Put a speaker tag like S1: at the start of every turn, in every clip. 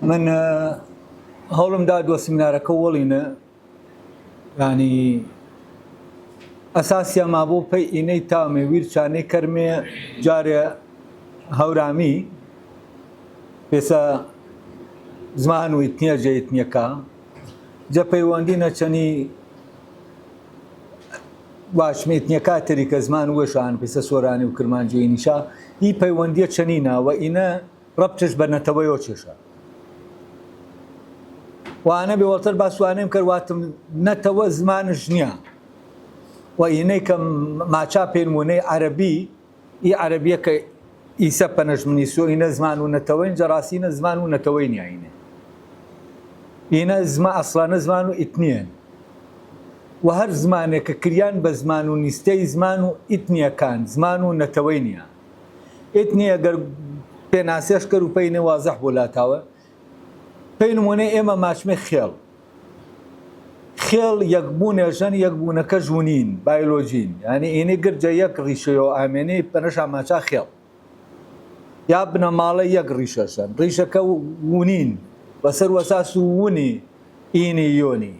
S1: من هەوڵم دا دۆ سمینارەکە وەڵینە ینی ئەساسیە مابۆ پەی ئینەی تامێ ویرچانەی کەرمێ جارێ هەورامی پێسە زمان و ئیتنیە جەیتنیەکە جە پەیوەندی نەچەنی واشمێتنیەکە تەریکە زمان وێشان پێسە سۆرانی و کرمانجێی نیشا هی پەیوەندیە چەنینە و ئینە ڕەبتش بە نەتەوەیەوە چێشە وانە بێوەڵتر باسوانێم کردواتم نەتەوە زمانش نییە و ئینەی کە ماچا پێنمونەی عەرەبی ئی عەرەبیە کە ئیسە پەنەژمنیسۆ ئینە زمان و نەتەوەین جەڕاستینە زمان و نەتەوەی نییە ئینە زما ئەسڵانە زمان و ئیتنیەن و هەر زمانێک کە کریان بە زمان و نیستەی زمان و ئیتنیەکان زمان و نەتەوەی نییە ئیتنیە گەر پێناسێش کرد و پێی نەوازەح بۆ لاتاوە پێی نمونەی ئێمە ماچمێ خێڵ یەکبوونێ ژەن یەکبوونەکە ژوونین بایۆلۆژین یعنی ئینەی گرجە یەک ڕیشەیەوە ئامێنەی پەنەشا ماچا خێڵ یا بنەماڵە یەک ڕیشەشەن ڕیشەکە وونین بەسەر وەساس و وونی ئینی یۆنی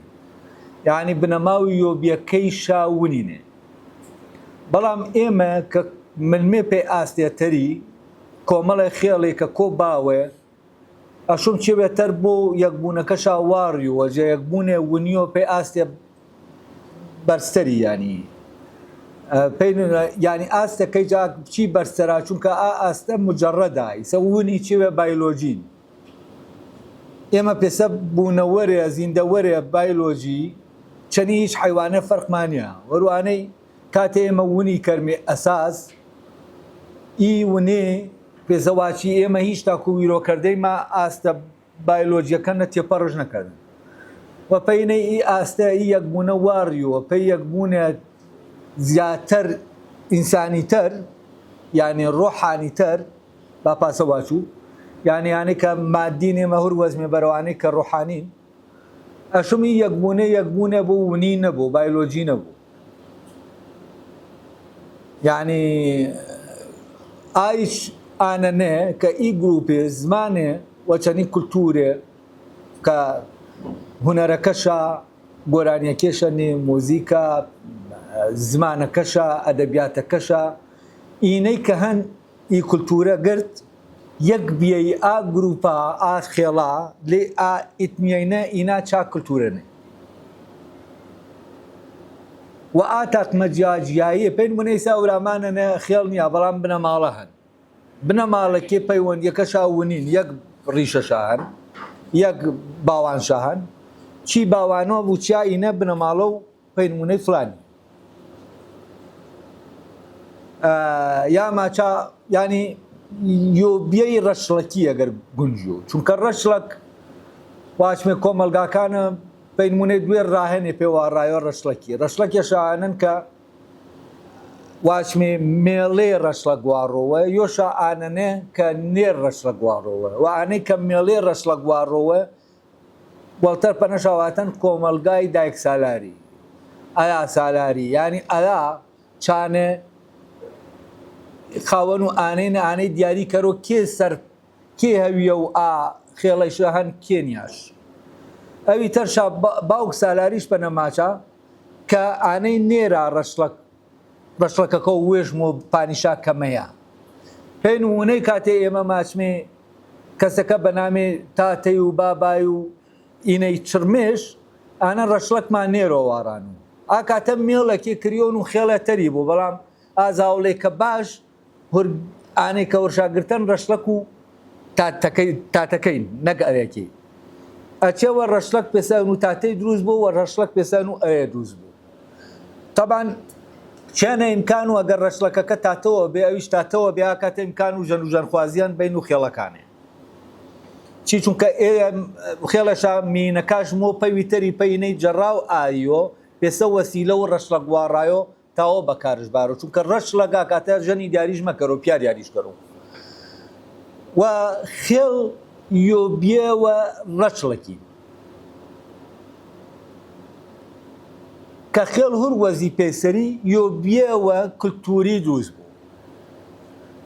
S1: یعنی بنەماوی یۆبیەکەی شاونینێ بەڵام ئێمە کە ملمێ پێی ئاستێتەری کۆمەڵی خێڵی کە کۆ باوێ ئەشوم چێ بێتەر بۆ یەکبوونەکە شاواڕیوە جە یەکبوونێ ونیۆ پێی ئاستێ بەرزتەری ینی ینی ئاستەکەی جا چی بەرزتەرا چونکە ئاستە مجەڕەدا ئیسە ونی چێوێ بایۆلۆژین ئێمە پێسە بوونەوەرێ زیندەوەرێ بایۆلۆژی چەنی هیچ حیوانە فەرقمانە وەروانەی کاتێ ئێمە ونی کەرمێ ئەساس ئی ونێ پێزەواچی ئێمە هیچ تاکو ویرۆکردەی ما ئاستە بایۆلۆژیەکە نەتێپەڕژ نەکردن و پەینەی ئی ئاستە ئی یەکبوونە واڕیوە پێی یەکبوونە زیاتر ئینسانیتر یعنی ڕۆحانیتر با پاسەواچوو یانەی کە مادین ئێمە هەر وەزمێ بەرەوانەی کە ڕۆحانین ئەشمی یەکبوونە بۆ ونی نەبوو بایۆلۆژی نەبوو یعنی ئایش ئانەنێ کە ئی گروپێ زمانێ وەچەنی کولتورێ کە هونەرەکەشە گۆرانیەکێشە نێ مۆزیکە زمانەکەشە ئەدەبیاتەکەشە ئینەی کە هەن ئی کولتورە گرت یەک بیەی ئا گروپا ئا خێڵا لێ ئا ئیتمیەینە ئینا چا کولتورەنێ و ئا تاقمەجیاجیاییە پێی نمونەی ساورامانەنە خێڵ نییە بەڵام بنەماڵە هەن بنەماڵەکێ پەیوەندیەکەشا ونین یەک ڕیشەشە هەن یەک باوانشە هەن چی باوانەوە بوو چیا ئینە بنەماڵە و پێی نمونەی فلانی یا ماچا ینی یۆبیەی ڕەشڵەکی ئەگەر گونجیۆ چونکە ڕەشڵک واچمێ کۆمەلگاکانە پێی نمونەی دوێ ڕاهێنێ پێوەڕایۆ ڕەشڵەکیە شانن کە واچمێ مێڵێ ڕەشڵە گواڕۆوە یۆشە ئانەنێ کە نێر ڕەشڵە گواڕۆوە و ئانەی کە مێڵێ ڕەشڵە گواڕۆوە وەڵتەر پەنەشاواتەن کۆمەلگای دایک سالاری ئایا سالاری ینی ئەلا چانێ خاوەن و ئانەی دیاری کەرۆ کێ سەر کێ هەویە و ئا خێڵەیشە هەن کێنیاش ئەوی تەرشا باوک سالاریش بە نەماچە کە ئانەی نێرە ڕەشڵەکەکە و وێژم و پانیشا کەمەیە پێی نمونەی کاتێ ئێمە ماچمێ کەسەکە بە نامێ تاتەی و بابای و ئینەی چرمێش ئانە ڕەشڵەکمان نێرۆ واران و ئا کاتە مێڵەکێ کریۆن و خێڵە تەری بوو بەڵام ئازاوڵێ کە باش ئانەی کە وەرشاگرتن ڕەشڵەک و تاتەکەین نەک ئەرێکی ئەچێوە ڕەشڵەک پێسان و تاتەی دروست بوو و ڕەشڵەک پێسان و ئەوێ دروست بوو تەبان چیانە ئیمکان و ئەگەر ڕەشڵەکەکە تاتەوە بێ ئەویش تاتەوە بێ کاتە ئیمکان و ژەن و ژەنخوازیان بین و خێڵەکانێ چی چونکە خێڵەشا مینەکاش مۆ پەیویتەری پەینەی جەڕاو ئایۆ پێسە وەسیلە و ڕەشڵە گواڕایۆ تاوە بەکارش بارۆ چونکە ڕەشڵەکە کاتە ژەنی دیاریش مەکەرۆ پیا دیاریش کەرۆ و خێڵ یۆبیەوە ڕەشڵەکی کە خێڵ هەر وەزی پێسەری یۆبیەوە کولتوری دروست بوو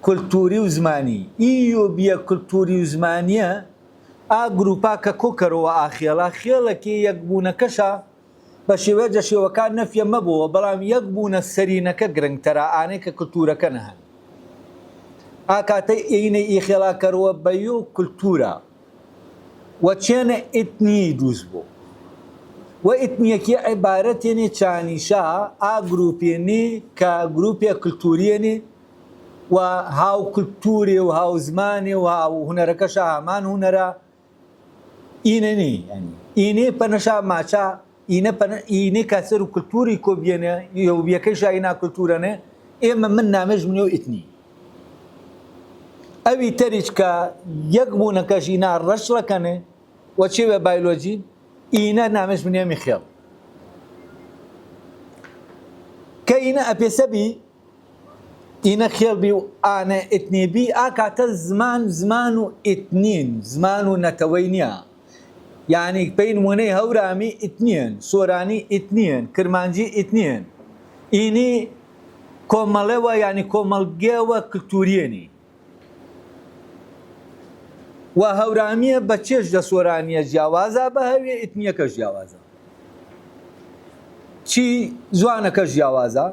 S1: کولتوری و زمانی ئی یۆبیە کولتوری و زمانیە گروپا کە کۆکەرەوە ئاخێڵا خێڵێکی یەکبوونەکەشە بە شێوەیە شێوەکان نەفیە مەبووە بەڵام یەک بوونە سەرینەکە گرنگتەرە ئانەی کە کللتورەکە نەهەن ئاکاتەی ئینە ئیخێڵاکەرەوە بەی و کللتورە وەچێنە ئیتنی دروست بوو و ئیتنیەکی عیبارەتێنێ چانیشا گروپێنێ کە گروپێ کللتوریێنێ و هاو کللتوری و هاو زمانی و هاو هونەرەکەشە هامان هونەرە ئینەنی ئینێ پەنەشا ماچە ئینێ کەسەر و کللتوری کۆبیێنە یوبیەکەی شاینا کللتورەنێ ئێمە من نامێژ منێ و ئیتنی ئەوی تەریچ کە یەک بوونەکەش ئینا ڕەشڵەکەنێ وەچێ بە بایۆلۆجی ئینە نامێژ منێمی خێڵ کە ئینە ئەپێسەبی ئینە خێڵبی و ئانە ئیتنێبی ئاکاتە زمان و ئیتنین زمان و نەتەوەی نییە یعنی پێی نمونەی هەورامی ئیتنیەن سۆرانی ئیتنیەن کرمانجی ئیتنیەن ئینی کۆمەڵێوە ینی کۆمەڵگێوە کللتوریێنی و هەورامیە بە چێش لە سۆرانیە جیاوازە بە هەوێ ئیتنیەکە جیاوازە چی جوانەکە جیاوازە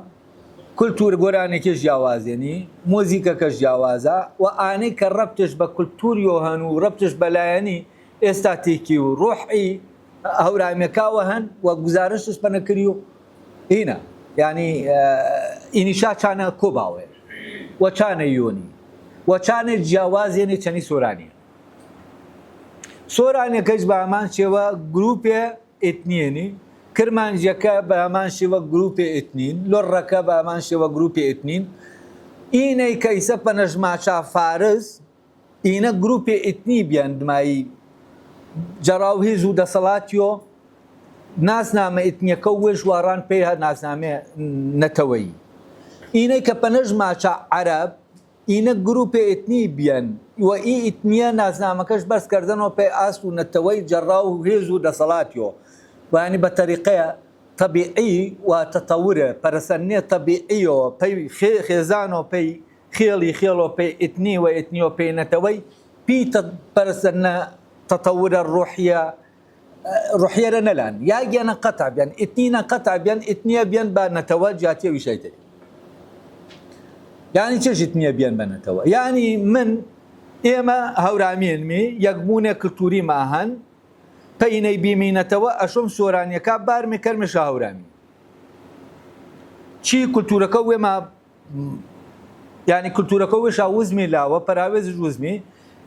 S1: کللتور گۆرانێکی جیاوازێنی مۆزیکەکە جیاوازە و ئانەی کە ڕەبتش بە کللتوریۆ هەن و ڕەبتش بەلایەنی ئێستاتێکی و ڕۆحی هەورامیەکاوە هەن و گزارشش پەنەکردی و هینە ینی ئینیشا چانە کۆباوێ و چانە یۆنی و چانێ جیاوازێنی چەنی سۆرانیە سۆرانەکەش بە هەمان شێوە گروپێ ئیتنیێنی کرمانجیەکە بە هەمان شێوە گروپێ ئیتنین لۆڕەکە بە هەمان شێوە گروپی ئیتنین ئینەی کەیسە پەنەژماچا فارز ئینە گروپی ئیتنی بیاندمایی جەڕاوهێز و دەسەڵاتیۆ ناسنامە ئیتنیەکە و وێژ واران پێی هەر ناسنامێ نەتەوەی ئینەی کە پەنەژماچە عەرەب ئینە گروپی ئیتنی بیان و ئی ئیتنیە ناسنامەکەش بەرزکردنەوە پێی ئاست و نەتەوەی جەڕاوهێز و دەسەڵاتیۆ وانی بە طریقەیە طبیعی و تەتەورە پەرسەنێ طبیعیەوە پێی خێزانەوە پێی خێڵی خێڵۆ پێی ئیتنی و ئیتنیۆ پێی نەتەوەی پی پەرسەنە تەتەورە ڕۆحیەرە نەلان یا گیانە قەتع بیان ئیتنینە قەتع بیان ئیتنیە بیان بە نەتەوە جیاتیە ویشەیتری یعنی چێژ ئیتنیە بیان بە نەتەوە یعنی من ئێمە هەورامێنمی یەکبوونێ کللتوری ماهەن پەینەی بیمینەتەوە ئەشۆم سۆرانیەکە بارمی کەرمێشە هەورامی چی کللتورەکە وێمە ینی کللتورەکە وێشا وزمی لاوە پەراوێزش وزمی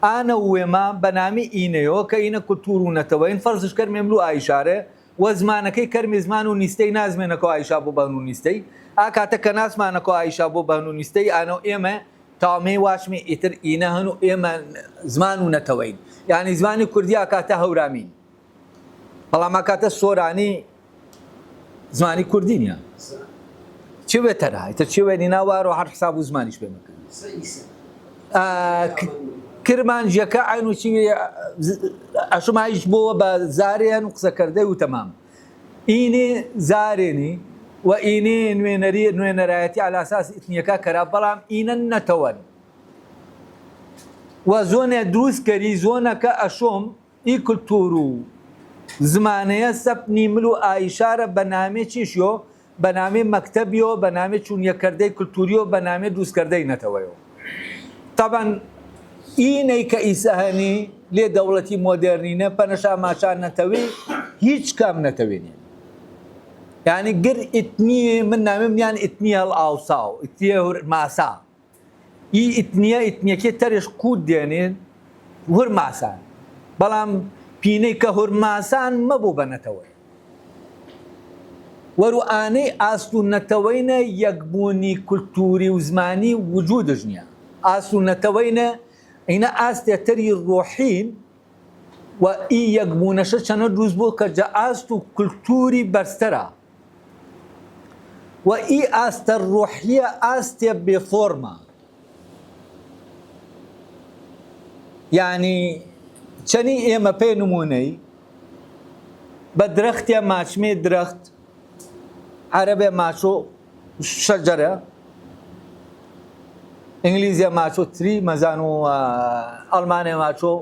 S1: ئانە وێمە بەنامی ئینەیەوە کە ئینە کللتور و نەتەوەین فەرزش کەرمێملو ئایشارێ وە زمانەکەی کەرمی زمان و نیستەی نازمێنەکە ئایشا بۆ بەن و نیستەی ئاکاتە کە ناسمانەکە ئایشا بۆ بەن و نیستەی ئانە ئێمە تاومەی واشمی ئیتر ئینە هەن و ئێمە زمان و نەتەوەین یعنی زمانی کوردی ئاکاتە هەورامین بەڵام ئاکاتە سۆرانی زمانی کوردی نییە چی بێتەرە ئیتر چی وێنی ناوار و هەر حساب و زمانیش پێ مەکەن کرمانجیەکە عین و چی ئەشمایش بۆوە بە زارێن و قسەکردەی و تەمام ئینێ زارێنی و ئینێ نوێنەرایەتی على ئاساس ئیتنیەکە کەرا بەڵام ئینە نەتەوەن و زۆنێ دروستکەری زۆنەکە ئەشۆم ئی کللتور و زمانەیە سەپنی مل و ئایشارە بە نامێ چیشیۆ بە نامێ مەکتەبیۆ بە نامێ چوونیەکردەی کللتوریۆ بە نامێ دروستکردەی نەتەوەیەوە طبعا ئینەی کە ئیسەهەنی لێ دەوڵەتی مۆدێرنینە پەنەشا ماچان نەتەوەی هیچ کام نەتەوێنێ یعنی گر ئیتنیە من نامێم یان ئیتنیە هەڵئاوساو ئیتنیە ماسا ئی ئیتنیە ئیتنیەکێ تەرێش قووت دێنێن هور ماسان بەڵام پینەی کە هورماسان مەبوو بە نەتەوەی وەرو ئانەی ئاست و نەتەوەینە یەکبوونی کللتوری و زمانی وجودش نییە ئاست و نەتەوەینە ئینە ئاستێتەری ڕۆحین و ئی یەکبوونەشە چەنە دروست بوو کە جە ئاست و کللتوری بەرزتەرە و ئی ئاستە ڕۆحیە ئاستێ بێفۆرمە یعنی چەنی ئێمە پێی نمونەی بە درەختێ ماچمێ درەخت عەرەبێ ماچۆ شەجەرە ئینگلیزیە ماچۆ تری مەزان و ئەڵمانێ ماچۆ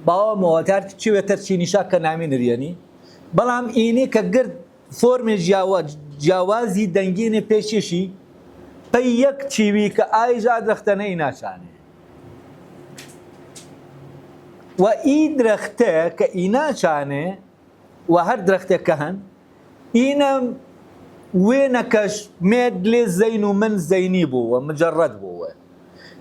S1: باوە مەوەتار چوێتە چینیشا کە نامی نریێنی بەڵام ئینێ کە گرت فۆرمێ جیاوازی دەنگێنێ پێشێشی پەی یەک چیوی کە ئایژا درەختەنەی ناچانێ و ئی درەختە کە ئی ناچانێ و هەر درەختێک کە هەن ئینە وێنەکەش مێد لێ زەین و من زەینی بووە مجەڕەت بووە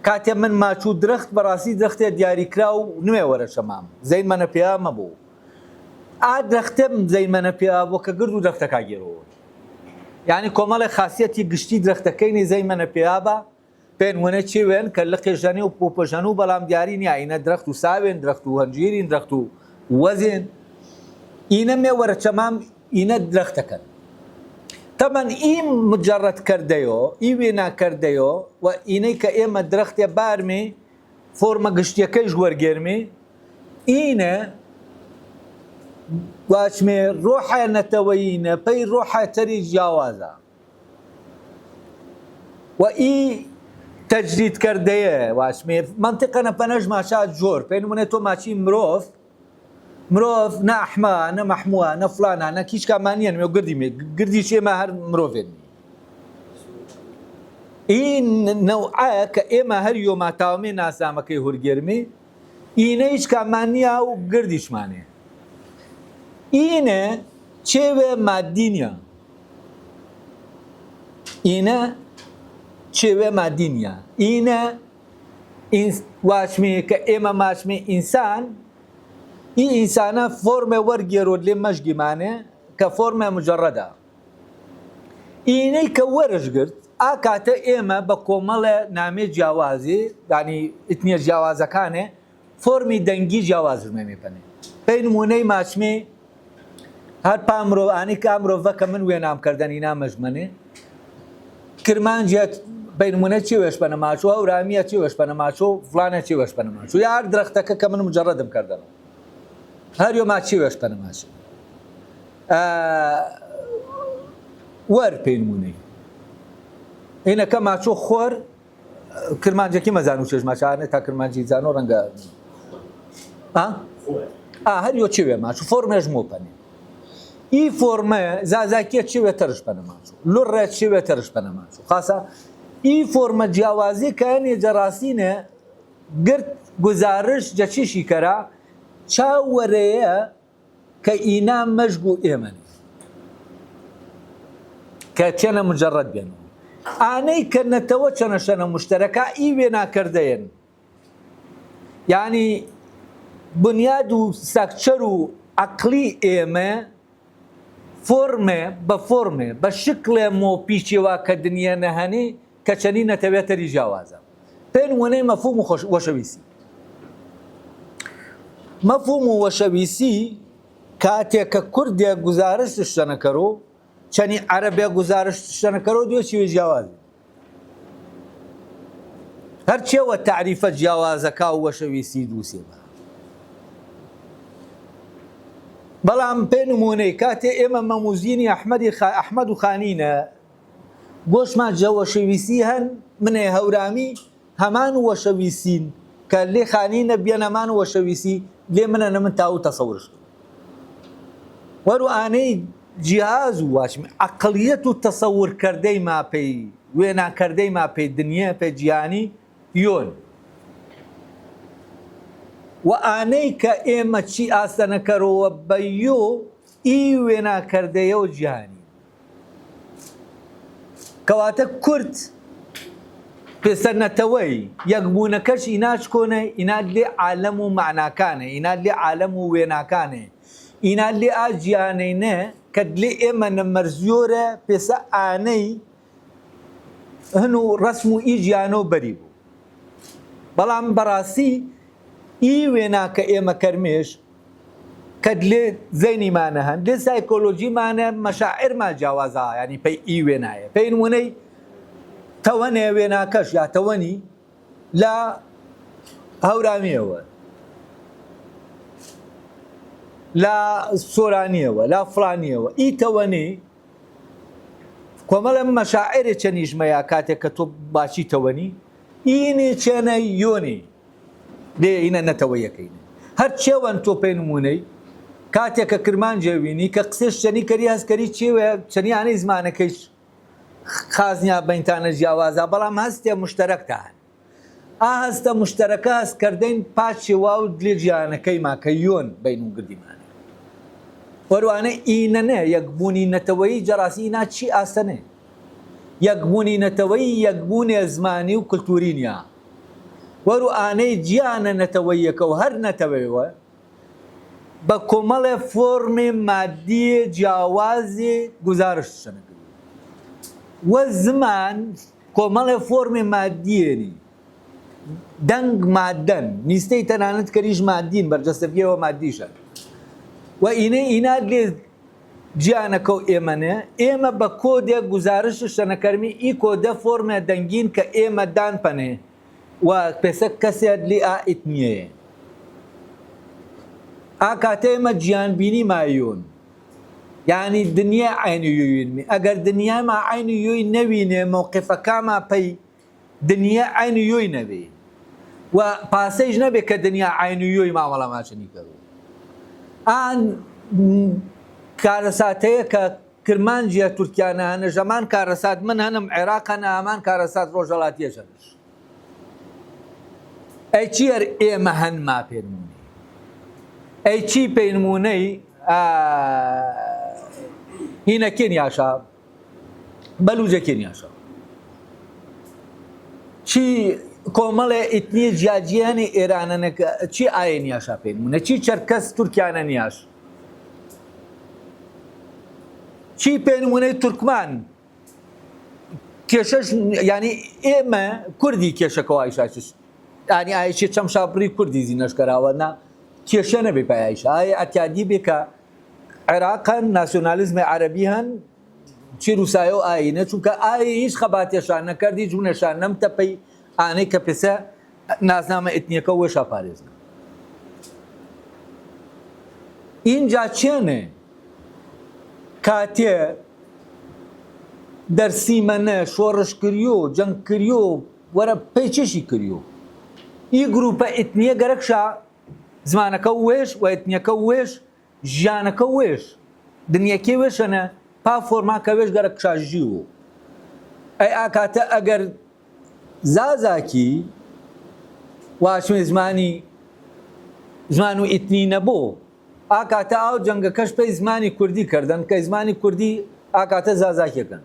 S1: کاتێ من ماچوو درەخت بەڕاستی درەختێ دیاریکرا و نوێ وەرە شەمام زەین منە پێیا مەبوو ئا درەختێم زەین منە پێیا بۆ کە گرد و درەختەکە گێرەوە یعنی کۆمەڵی خاصیەتی گشتی درەختەکەینی زەین منە پێیا بە پێن وەنە چێوێن کە لە قێژەنی و پۆپەژەن و بەڵام دیاری نیە ئینە درەخت و ساوێن درەخت و هەنجیرین درەخت و وەزێن ئینە مێ وەرە چەمام ئینە درەختەکەن تەمەن ئی مجەڕەت کردەیەوە ئی وێنا کردەیەوە و ئینەی کە ئێمە درەختێ بارمێ فۆرمە گشتیەکەیش وەرگێرمێ ئینە واچمێ ڕۆحە نەتەوەیینە پەی ڕۆحە تەری جیاوازە و ئی تەجدید کردەیە واچمێ منطقە نەپەنەژ ماچا جۆر پێی نمونێ تۆ ماچی مرۆڤ نە ئەحمە نە مەحمووە نە فڵانە نە هیچ کامانیان مێ گردی گردی چێمە هەر مرۆڤێن ئین نەوعە کە ئێمە هەر یۆماتاومێ ناسامەکەی هورگێرمێ ئینە هیچ کامانیە و گردیشمانێ ئینە چێوێ مادی نیە ئینە چێوێ مادی نیە ئینە واچمێ کە ئێمە ماچمێ ئینسان ئی ئینسانە فۆرمێ وەرگێرۆ لێ مەشگیمانێ کە فۆرمێ مجەڕەدە ئینەی کە وەرش گرت ئا کاتە ئێمە بە کۆمەڵە نامێ جیاوازی دانی ئتنیە جیاوازەکانێ فۆرمی دەنگی جیاوازمێ پەنێ پێی نمونەی ماچمێ هەر پامرۆوانی کە مرۆڤەکە من وێنام کردنی نامەژمەنێ کرمانجیت پێی نمونە چی وێش بە نەماچوە ئەورامیە چی وێش بە نەماچۆ فڵانە چی وێش بە نەماچوو یا هەر درەختەکە کە من مجەڕەدم کردەوە هەر یۆ ماچی وێش بە نەماچێ وەر پێی نمونەی اینەکە ماچۆ خۆر کرمانجێکی مەزان و چێژ ماچانێت تا کرمانجی زانۆ ڕەنگە هەر یۆ چی وێ ماچوو فۆرمێژ مۆپەنێ ئی فۆرمە زازاکیە چی وێ تەرش بە نەماچوو لوڕێ چی وێ تەرش بە نەماچوو خاصە ئی فۆرمە جیاوازی کە هەنێ جەڕاستینە گرت گزارش جەچیشی کەرا چاوەرەیە کە ئینا مەژگ و ئێمەنی کە چێنە مجەڕەت بێنەوە ئانەی کردنەتەوە چەنە شەنە مشتەرەکە ئی وێناکردەیەن یعنی بنیاد و سەکچەر و عەقلی ئێمە فۆرمێ بە فۆرمێ بە شکلێ مۆپیچێوا کە دنیا نەهەنی کە چەنی نەتەوێتەری جیاوازە پێن وەنەی مەفهوم و وەشەویسی مەفهوم و وەشەویسی کاتێک کە کوردێک گزارشتش شەنەکەرۆ چەنی عەرەبێک گزارشت شەنەکەرۆ دوێچی جیاوازی هەرچێوە تعریفە جیاوازەکە و وەشەویسی دووسێ بە بەڵام پێی نمونەی کاتێ ئێمە مەموزینی ئەحمەد و خانینە گۆشمان جە وەشەویسی هەن منێ هەورامی هەمان وەشەویسین کە لێ خانینە بێنەمان وەشەویسی لێ منە نە من تاو تەسەورش وەرو ئانەی جیاز و واشم عەقڵیەت و تەسەورکردەی ماپەی وێناکردەی ماپەی دنیا پێ جیانی یۆن و ئانەی کە ئێمە چی ئاستەنەکەرەوە بە یۆ ئی وێناکردەیە و جیهانی کەواتە کورد پێسەرنەتەوەی یەکبوونەکەش ئیناچ کۆنە ئینات لێ عالەم و معناکانە ئینات لێ عالەم و وێناکانێ ئینات لێ ئاجیانەینە کە لێ ئێمە نەمەرزیۆرە پێسە ئانەی هەن و ڕسم و ئی گیانە و بەری بوو بەڵام بەڕاستی ئی وێناکە ئێمە کەرمێش کە لێ زەینیمانە هەن لێ سایکۆلۆجیمانە مەشاعرمان جیاوازە ینی پێی ئی وێنایە پێی نمونەی تەوەنێ وێناکەش یا تەوەنی لە هەورامیەوە لە سۆرانیەوە لا فڵانیەوە ئی تەوەنی کۆمەڵە مەشاعرێ چەنیژمەیە کاتێک کە تۆ باشی تەوەنی ئینێ چێنە یۆنی لێ ئینە نەتەوەیەکەینە هەر چێوەن تۆ پێی نمونەی کاتێک کە کرمانجێوینی کە قسێش چەنی کەری هەستکەری چێوێ چەنیانەی زمانەکەیش خازنیا بەینتانە جیاوازە بەڵام هەستێ مشتەرەکتە هەن هەستە مشتەرەکە هەستکردەین پاچی وا و دلێ جیانەکەی ماکە یۆن بین و گردیمانە وەروانە ئینەنە یەکبوونی نەتەوەیی جەڕاستی ئینا چی ئاسەنێ یەکبوونی نەتەوەیی یەکبوونێ زمانی و کلتوری نیە وەرو ئانەی گیانە نەتەوەیەکە و هەر نەتەوەیەوە بە کۆمەڵێ فۆرمێ مادیە جیاوازی گزارش شەنەکرد وە زمان کۆمەڵێ فۆرمێ مادیێنی دەنگ مادەن نیستەی تەنانەت کەریش مادین بەرجەستەبیەوە مادیشە و ئینا لێ گیانەکە و ئێمەنێ ئێمە بە کۆدێ گزارش شەنەکەرمی ئی کۆدە فۆرمێ دەنگین کە ئێمە دانپەنێ و پێسە کەسێت لێ ئائیتنیەیە ئاکاتە ئێمە گیانبینی مایۆن یعنی دنیا عینی یۆینمی ئەگەر دنیاما عینی یۆی نەوینێ مووقفەکاما پەی دنیا عینی یۆی نەبێ و پاسەیش نەبێ کە دنیا عینی یۆی ماوەڵە ماچنی کەڕوو ئان کارەساتەیە کە کرمانجیە تورکیانە هەنە ژەمان کارەسات من هەنم عێراقەنە ئامان کارەسات ڕۆژهەڵاتیەشەنش ئەی چی هەر ئێمە هەنما پێنمونی ئەی چی پێنمونەی هینە کێنیاشا بەلوجە کێنیاشا چی کۆمەڵێ ئیتنی جیاجیانی ئێرانەنەکە چی ئاینیاشا پێنمونە چی چەرکەس تورکیانە نیاش چی پێنمونەی تورکمان کێشەش ینی ئێمە کوردی کێشەکەوایشاچش ینی ئایشی چەم شاپڕی کوردی زیینەشکەراوە نا کێشە نەبێ پایایش ئایا ئەتیادی بێ کە عێراقەن ناسیۆنالیزمی عەرەبی هەن چی رووسایە و ئاینە چونکە ئایا هیچ خەباتێشان نەکردی جوونەشان نەمتە پەی ئانەی کە پێسە نازنامە ئێتنیەکە وێشە پارێزن ئینجا چێنێ کاتێ دەرسیمەنە شۆڕشکریۆ جەنگکریۆ وەرە پێی چێشی کریۆ ئی گروپە ئێتنیە گەرەکشا زمانەکە وێش و ئێتنیەکە وێش ژیانەکە وێش دنیەکەی وێشەنە پا فۆرماکە وێش گەرەکشا ژیوە ئەی ئاکاتە ئەگەر زازاکی واشوێ زمان و ئیتنی نەبوو ئاکاتە ئاو جەنگەکەش پێی زمانی کوردی کردن کە زمانی کوردی ئاکاتە زازاکیەکەن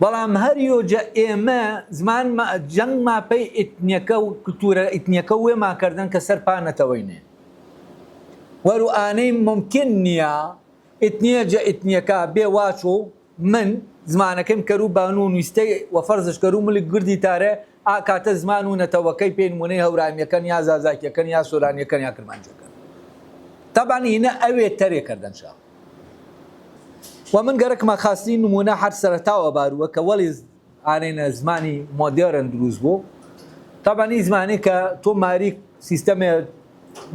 S1: بەڵام هەر یۆجە ئێمە زمان جەنگ ماپەی ئیتنیەکە و کلتورە ئیتنیەکە وێماکردن کە سەر پانەتەوەینێ وەرو ئانەی ممکن نییە ئیتنیەجە ئیتنیەکە بێ واچۆ من زمانەکەم کەرو بانو و نوویستەی وەفەرزش کەرو ملی گردی تارە ئاکاتە زمان و نەتەوەکەی پێنمونەی هەورامیەکەن یا زازاکیەکەن یا سۆرانیەکەن یا کرمانجەکەن تەبان هینە ئەوێ تەرێکردن شا و من گەرەکمە خاستی نمونە هەر سەرەتاوە بارووە کە وەڵی ئانەینە زمانی مۆدێرن دروست بوو تەبانی زمانی کە تۆ ماری سیستەمێ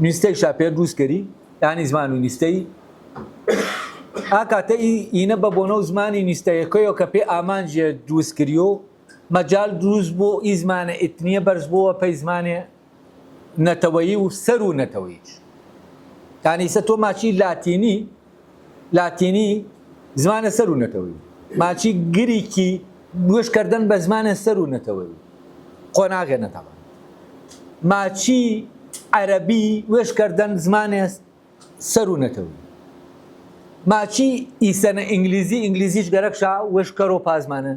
S1: نوویستەی شاپێ دروست کردی یانی زمان و نیستەی ئاکاتە ئینە بە بۆنە و زمانی نیستەیەکەیەوە کە پێ ئامانجێ دروست کردیۆ مەجال دروست بۆ ئی زمانە ئیتنیە بەرز بۆوە پێی زمانێ نەتەوەیی و سەر و نەتەوەییش یانی سە تۆ ماچی لاتینی زمانە سەر و نەتەوەیی ماچی گریکی گوێشکردن بە زمانە سەر و نەتەوەیی قۆناغێنە تەمام ماچی عەرەبی وێشکردن زمانێ سەر و نەتەوەیی ماچی ئیسەنە ئینگلیزیش گەرەکشا وێشکەرۆ پازمانە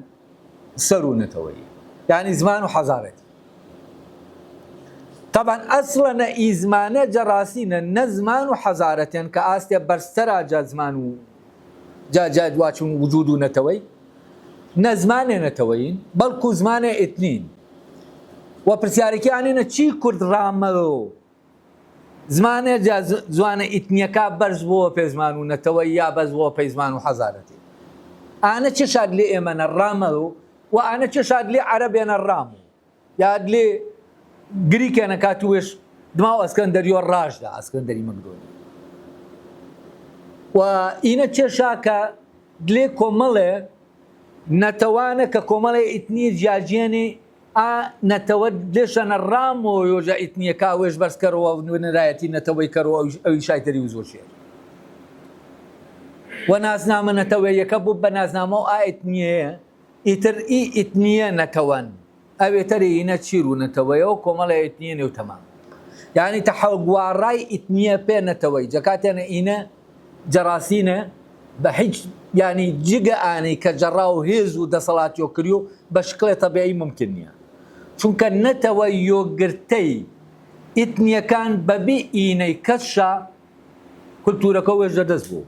S1: سەر و نەتەوەیی یعنی زمان و حەزارەتی طبعا ئەسڵەنە ئی زمانە جەڕاستینە نە زمان و حەزارەتێن کە ئاستێ بەرزتەرا جا زمان و جا دواچون وجود و نەتەوەی نە زمانێ نەتەوەیین بەڵکو زمانێ ئێتنین و پرسیارێکی ئانێنە چی کورد ڕامەوە زمانێ جوانە ئیتنیەکە بەرز بۆوە پێ زمان و نەتەوەی یا بەرز بۆوە پێی زمان و حەزارەتی ئانە چه شاد لێ ئێمەنە ڕامەوە و ئانە چه شاد لێ عەرەبێنە ڕام یاد لێ گریکێنە کاتوێش دما و ئەسکەندەریۆ ڕاشدا ئەسکەندەری مەکدۆنی و ئینە چێشاکە دلێ کۆمەڵێ نەتەوانە کە کۆمەڵێ ئیتنی جیاجیێنێ نەتەوە لێشەنە ڕامەوە یۆژە ئیتنیەکە ئەوێش بەرزکەرەوە نەرایەتی نەتەوەی کەرەوە ئەوی شایتەری و زۆر شێر و نازنامە نەتەوەیەکە بوو بە نازنامە و ئایتنیەیە ئیتر ئیتنیە نەتەوەن ئەوێتەری هینە چیر و نەتەوەیەوە کۆمەڵە ئیتنیە نێو تەمام یعنی تەحەڵگوارڕای ئیتنیە پێ نەتەوەی جەکاتێنە ئینە جەڕاستینە بە هیچ ینی جگە ئانەی کە جەڕا و هێز و دەسەڵاتیۆ کردی و بە شکڵێ تەبیعی ممکن نییە چونکە نەتەوە یۆگرتەی ئیتنیەکان بەبێ ئینەی کەسشە کولتورەکە وێژە دەست بوو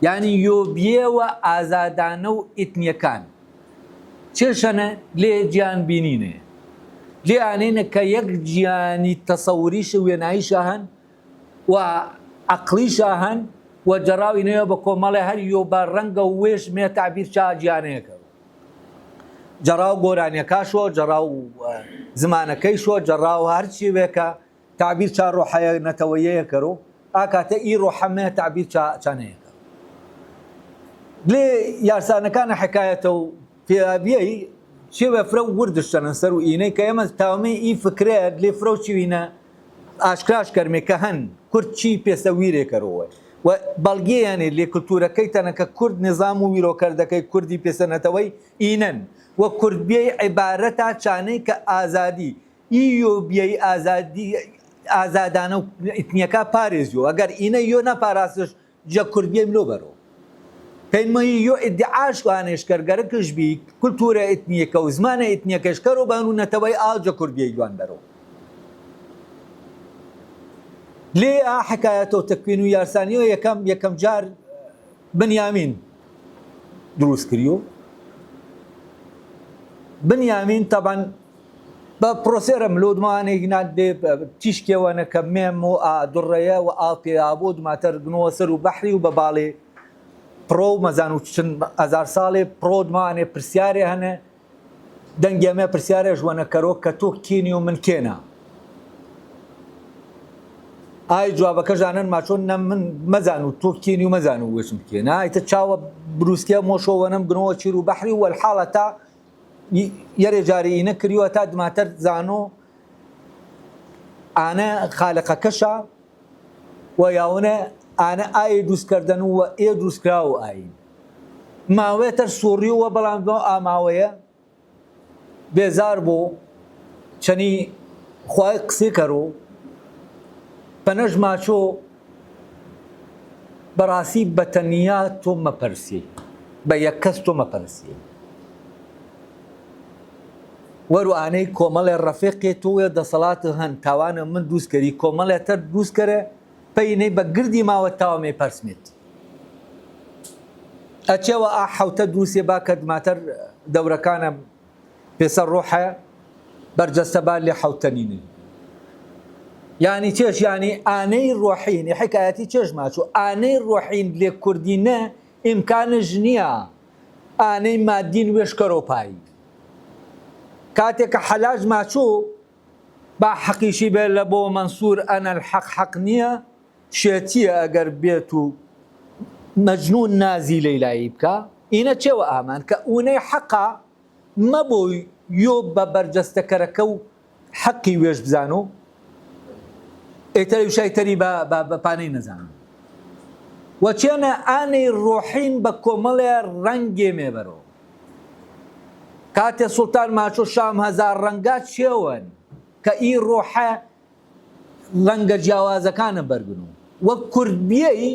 S1: یعنی یۆبیێوە ئازادانە و ئیتنیەکان چێشەنە لێ گیان بینینێ لێ ئانێنە کە یەک گیانی تەسەوریش و وێناییشە هەن و عەقلیشە هەن و جەڕاوینەوە بە کۆمەڵێ هەر یۆ بە ڕەنگە و وێش مێ تەعبیر چا گیانەیەکە جەڕا و گۆرانیەکاشۆ جەڕا و زمانەکەیشۆ جەڕا و هەرچی وێکە تعبیر چا ڕۆحەیە نەتەوەیەیە کەرۆ ئاکاتە ئی ڕۆحەمێ تعبیر چانەیەکە لێ یارسانەکانە حکایەتە و پێبیەی چێوە فرە و وردشتەنە سەر و ئینەی کە ئێمە تاومێ ئی فکرێت لێ فرە و چیوینە ئاشکراش کەرمێ کە هەن کورد چی پێسە ویرێکەرەوە و بەڵگەیانێ لێ کولتورەکەی تەنە کە کورد نظام و ویرۆکەردەکەی کوردی پێسەنەتەوەی ئینەن و کوردبیەی عیبارەتا چانەی کە ئازادی ئیۆبیەی ئازادانە و ئیتنیەکە پارێزیۆ ئەگەر ئینە یۆ نەپاراستش جە کوردبیەی ملۆ بەرەوە پێنمەی یۆ ئیدعاش وانێشکەرگەرەکەش بی کولتورە ئیتنیەکە و زمانە ئیتنیەکەشکەر و بان و نەتەوەی ئاجە کوردبیەی جوان بەرەوە لێ حکایەتەوە تەکوین و یارسانیەوە یەکەم جار بنیامین دروست کردیۆ بنیامین تەبەن بە پرۆسێرە ملۆدمانێک نادێ تیشکێوەنە کە مێم و دوڕەیە و ئاپێابۆ دوماتەر گنەوە سەر و بەحری و بە باڵێ پرۆ مەزان و چەند ئەزار ساڵێ پرۆدمانێ پرسیارێ هەنە دەنگێمە پرسیارێ ژوەنەکەرۆ کە تۆ کێنی و من کێنا ئای جوابەکە ژانن ماچۆن نە من مەزان و تۆ کێنی و مەزان و وێشم کێنا ئایتە چاوە بروسکە مۆشۆوەنم گنەوە چیر و بەحری و الحاڵە تا یەرێ جاری ئینە کردیوە تا دماتەر زانۆ ئانە خالقەکەشە و یاونە ئانە ئای دروستکردن و ئێ دروستکرا و ئاین ماوێتە سوڕیەوە بەڵام ئاماوەیە بێزار بۆ چەنی خوای قسەی کەرۆ بەنەژ ماچۆ بەڕاستی بەتەنیا تۆ مەپەرسی بە یەک کەس تۆ مەپەرسی وەروانەی کۆمەڵێ ڕەفیقێ تۆوێ دەسەڵاتە هەن تاوانە من دروستکەری کۆمەڵێ تەر دروستکەرە پەینەی بە گردی ماوە تاوامێ پەرسمێت ئەچێوە حەوتە دروستێ با کە دماتەر دەورەکانە پێسەر ڕۆحە بەرجەستەبار لێ حەوتەنینن یعنی چێش ینی ئانەی ڕۆحین حکایەتی چێش ماچوو ئانەی ڕۆحین لێ کوردینە ئیمکانش نییە ئانەی مادین وێشکەرۆپایی کاتێککە حەلاج ماچوو با حەقیشی بێت لە بۆ مەنسوور ئەنە حەق نییە شێتیە ئەگەر بێت و مەجنون نازی لەیلایی بکە ئینە چێوە ئامان کە ئونەی حەقا مەبووی یۆ بە بەرجەستەکەرەکە و حەقی وێش بزانۆ ئێتەری وشایتەری بە پانەی نەزانم وەچێنە ئانەی ڕۆحین بە کۆمەڵێ ڕەنگێ مێبەرەوە کاتێ سوڵتان ماچۆ شام هەزار ڕەنگات چێوەن کە ئی ڕۆحە ڕەنگە جیاوازەکانە بەرگن و وەک کوردبیەی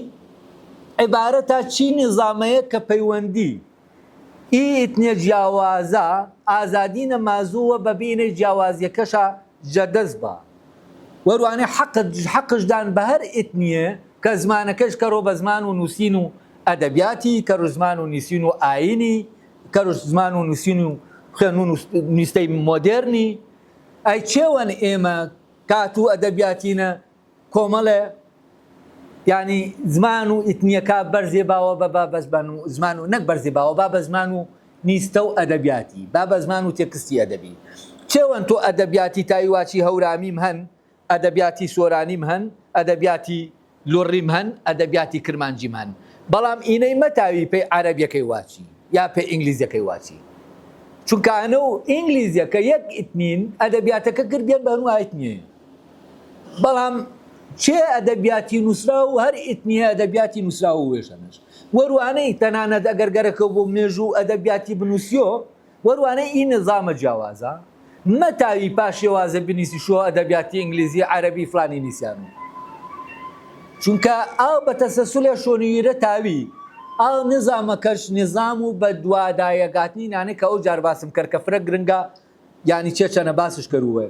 S1: عیبارەتە چی نظامەیە کە پەیوەندی ئی ئیتنیە جیاوازە ئازادی نەمازووە بە بینەی جیاوازیەکەشە جەدەست بە وەروانێ حەقشدان بە هەر ئیتنیە کە زمانەکەش کەڕۆ بە زمان و نووسین و ئەدەبیاتی کەڕ زمان و نووسین و ئاینی کەڕ زمان و نووسین و خوێنون و نووسەی مۆدێرنی ئەی چێوەن ئێمە کات و ئەدەبیاتینە کۆمەڵێ ینی زمان و ئیتنیەکە بەرزێ باوە بە بابەزمان و زمان و نەک بەرزێ باوە با بە زمان و نیستە و ئەدەبیاتی با بە زمان و تێکستی ئەدەبی چێوەن تۆ ئەدەبیاتی تایواچی هەورامیم هەن ئەدەبیاتی سۆرانیم هەن ئەدەبیاتی لۆڕیم هەن ئەدەبیاتی کرمانجیم هەن بەڵام ئینەی مەتاوی پێی عەرەبیەکەی واچی یا پێی ئینگلیزیەکەی واچی چونکە ئەنە و ئینگلیزیەکە یەک ئیتنین ئەدەبیاتەکە کردیان بە هەموو ئیتنیە بەڵام چێ ئەدەبیاتی نووسرا و هەر ئیتنیە ئەدەبیاتی نووسرا و وێشەنەش وەروانەی تەنانەت ئەگەر گەرەکە بۆ مێژوو ئەدەبیاتی بنووسیۆ وەروانەی ئی نظامە جیاوازە مەتاوی پاشێوازە بنیسی شۆ ئەدەبیاتی ئینگلیزی عەرەبی فلانی نیسیانە چونکە ئاو بە تەسەسولە شۆنیرە تاوی ئاو نظامەکەش نظام و بە دوادایەگاتنی نانێک کە ئەو جار باسم کرد کە فرە گرنگە یعنی چێچەنە باسش کردووە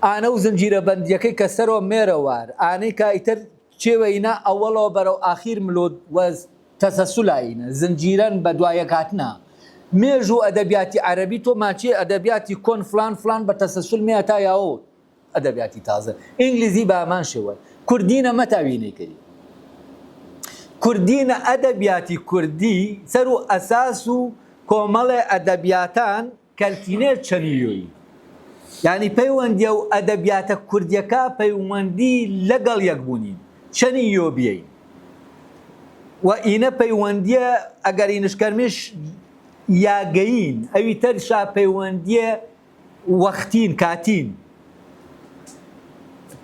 S1: ئانە و زنجیرە بەندیەکەی کە سەرۆ مێرەوار ئانەی کە ئیتر چێوەینە ئەوەڵەوە بەرەو ئاخیر ملۆ وەز تەسەسولایینە زنجیرەن بە دوایەگاتنە مێژ و ئەدەبیاتی عەرەبی تۆ ماچێ ئەدەبیاتی کۆن فلان فلان بە تەسەسول مێ تا یاوە ئەدەبیاتی تازە ئینگلیزی بە ئامان شێوە کوردینە مەتاوینەی کردی کوردینە ئەدەبیاتی کوردی سەر و ئەساس و کۆمەڵێ ئەدەبیاتان کەلتینێر چەنیۆیی یعنی پەیوەندیە و ئەدەبیاتە کوردیەکە پەیوەندی لەگەڵ یەکبوونین چەنی یۆبیەین و ئینە پەیوەندیە ئەگەری نشکەرمێش یاگەین ئەوی تەرشا پەیوەندیە وەختین کاتین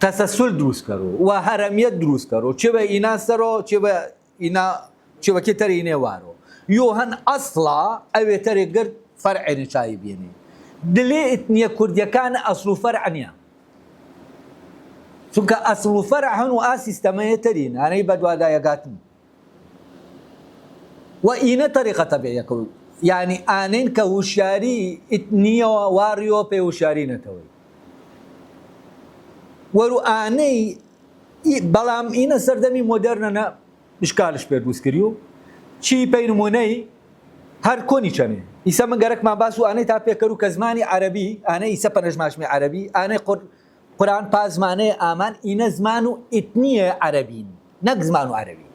S1: تەسەسول دروست کەرۆ و هەرەمیەت دروست کەرۆ چێ بە ئینا سەرۆ چێ بە ئینا چێوەکی تەر ئینێ وارۆ یۆ هەن ئەسڵا ئەوێ تەرێ گرت فەرعێنێ چای بێنێ دلێ ئیتنیە کوردیەکانە ئەسڵ و فەرع نییە چونکە ئەسڵ و فەرع هەن و ئا سیستەمەیە تەرین هەنەی بە دوادایەگاتن و ئینە تەریقە تەبیعیەکە یعنی ئانەین کە وشیاری ئیتنیەوە واڕیۆ پێ وشیاری نەتەوەی وەرو ئانەی بەڵام ئینە سەردەمی مۆدەرنە شکالش پێ دروستکردی و چی پێی نمونەی هەر کۆنی چەنێ ئیسا من گەرەکمان باس و ئانەی تا پێکەر و کە زمانی عەرەبی ئانەی ئیسە پەنەژماشمی عەرەبی ئانەی قورئان پا زمانەیە ئامان ئینە زمان و ئیتنیە عەرەبین نەک زمان و عەرەبی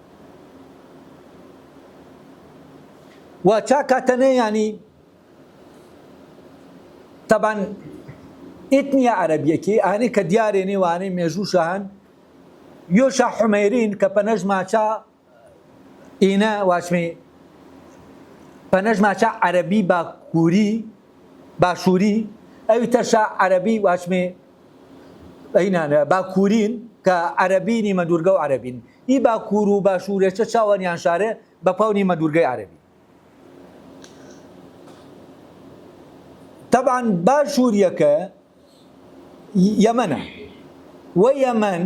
S1: و چاکاتەنێ ینی تەبان ئیتنیە عەرەبیەکی ئانەی کە دیارێ نێوانەی مێژوو هەن یۆشا حومەیرین کە پەنەژ ماچا ئینە واشمی پەنەژ ماچا عەرەبی باکووری باشووری ئەوی تەرشا عەرەبی واشمێ ئەینانە باکوورین کە عەرەبینی مەدورگە و عەرەبین ئی باکوور و باشوورێکە چاوەنیان شارێ بە پاونی مەدورگەی عەرەبی طبعا باشووریەکە یەمەنە و یەمەن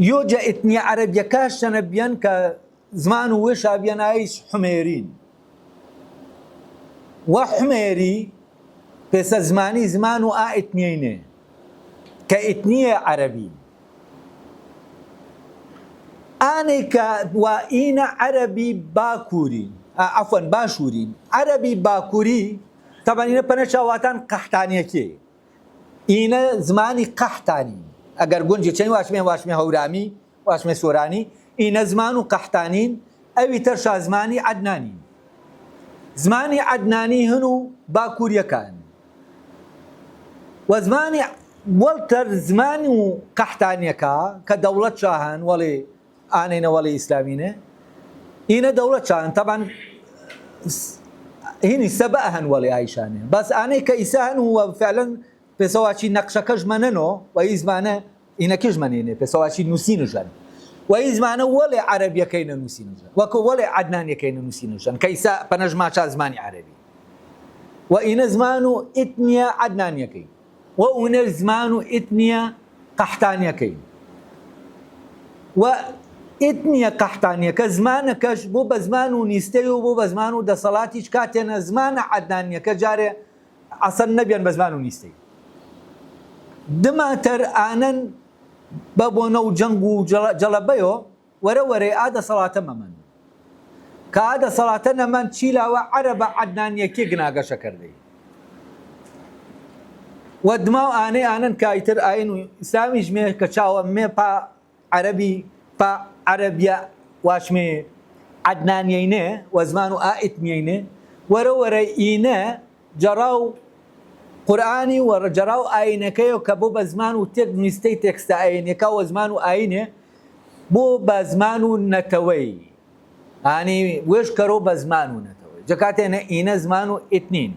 S1: یۆجە ئیتنیە عەرەبیەکەش چەنە بیان کە زمان و وێشا بیان ئایش حومێرین و حومێری پێسە زمانی زمان و ئا ئیتنیەینێ کە ئیتنیە عەرەبی ئانەی کە وا ئینە عەرەبی باکوورین عەفوەن باشوورین عەرەبی باکووری طبعا ئینە پەنە چاواتان قەحتانیەکێ ئینە زمانی قەحتانی ئەگەر گونجی چەند واشمێ هەورامی واشمێ سۆرانی ئینە زمان و قەحتانین ئەوی تەرشا زمانی عەدنانین زمانی عەدنانی هەن و باکووریەکان و زمانی وەڵتەر زمانی و قەحتانیەکە کە دەوڵەت شاهن وەڵێ ئانەینە وەڵێ ئیسلامینە ئینە دەوڵەت شاهن طبعا هینی سەبە هەن وەڵێ ئایشانێ بەس ئانەی کە ئیسا هەن و فعلەن پێسەواچی نەقشەکە ژمەنەنەوە و ئەی زمانە ئینەکە ژمەنێنێ پێسەواچی نووسینژەن و ئەی زمانە وەڵێ عەرەبیەکەی نەنووسینژەن وەکو وەڵێ عەدنانیەکەی نەنووسینژەن کە ئیسا پەنەژماچا زمانی عەرەبی و ئینە زمان و ئیتنیە عەدنانیەکەی و ئونە زمان و ئیتنیە قەحتانیەکەی و ئیتنیە قەحتانیەکە زمانەکەش بۆ بە زمان و نیستەی و بۆ بە زمان و دەسەڵاتیش کاتێنە زمانە عەدنانیەکە جارێ ئەسەن نەبیان بە زمان و نیستەی دماتەر ئانەن بە بۆنە و جەنگ و جەڵەبەیۆ وەرە وەرەی ئا دەسەڵاتە مەمەن کە ئا دەسەڵاتە نەمەن چیلاوە عەرەبە عەدنانیەکێ گناگەشە کردەی و دماو ئانەی ئانەن کایتر ئاین و ئیسلامیش مێ کە چاوە مێ پا عەرەبی پا عەرەبیە واشمێ عەدنانیەینێ و زمان و ئا ئیتنیەینێ وەرە وەرە ئینە جەڕا و قورئانی و جەڕا و ئاینەکەیەوە کە بۆ بە زمان و تێک نیستەی تێکستە ئاینەکە و زمان و ئاینێ بۆ بە زمان و نەتەوەی ئانی وێش کەرۆ بە زمان و نەتەوەی جکاتێنە ئینە زمان و ئتنین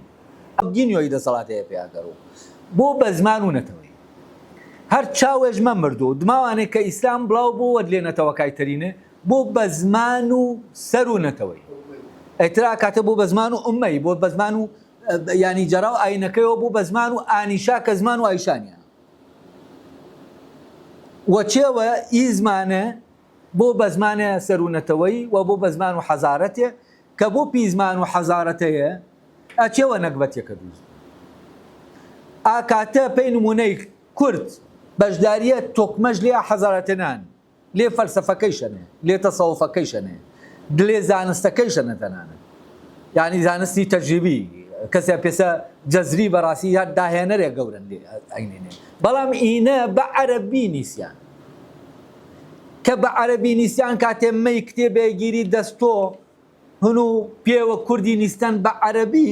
S1: گینیۆی دەسەڵاتەیە پێیاگەڕ بۆ بە زمان و نەتەوەی هەر چاوێژ مە مردو دماوانێک کە ئیسلام بڵاو بۆ وە لێ نەتەوەکای ترینە بۆ بە زمان و سەر و نەتەوەی ئەترا کاتە بۆ بە زمان و ئومەی بۆ بە زمان و ینی جەرا و ئاینەکەیەوە بۆ بە زمان و ئانیشا کە زمان و ئایشانیە وەچێوە ئی زمانە بۆ بە زمانە سەر و نەتەوەی و بۆ بە زمان و حەزارەتێ کە بۆ پی زمان و حەزارەتەیە ئەچێوە نەکبەتێکە دووز ئاکاتە پێی نمونەی کورد بەشداریە تۆکمەش لێ حەزارەتەنان لێ فەلسەفەکەی شەنێ لێ تەسەووفەکەی شەنێ دلێ زانستەکەی شەنە تەنانە یعنی زانستی تەجریبی کەسێ پێسە جەزری بەڕاستی یا داهێنەرێ گەورن لێ ئەینێنێ بەڵام ئینە بە عەرەبی نیسیان کە بە عەرەبی نیسیان کاتێ مەی کتێبێگیری دەستۆ هەن و پێوە کوردی نیستان بە عەرەبی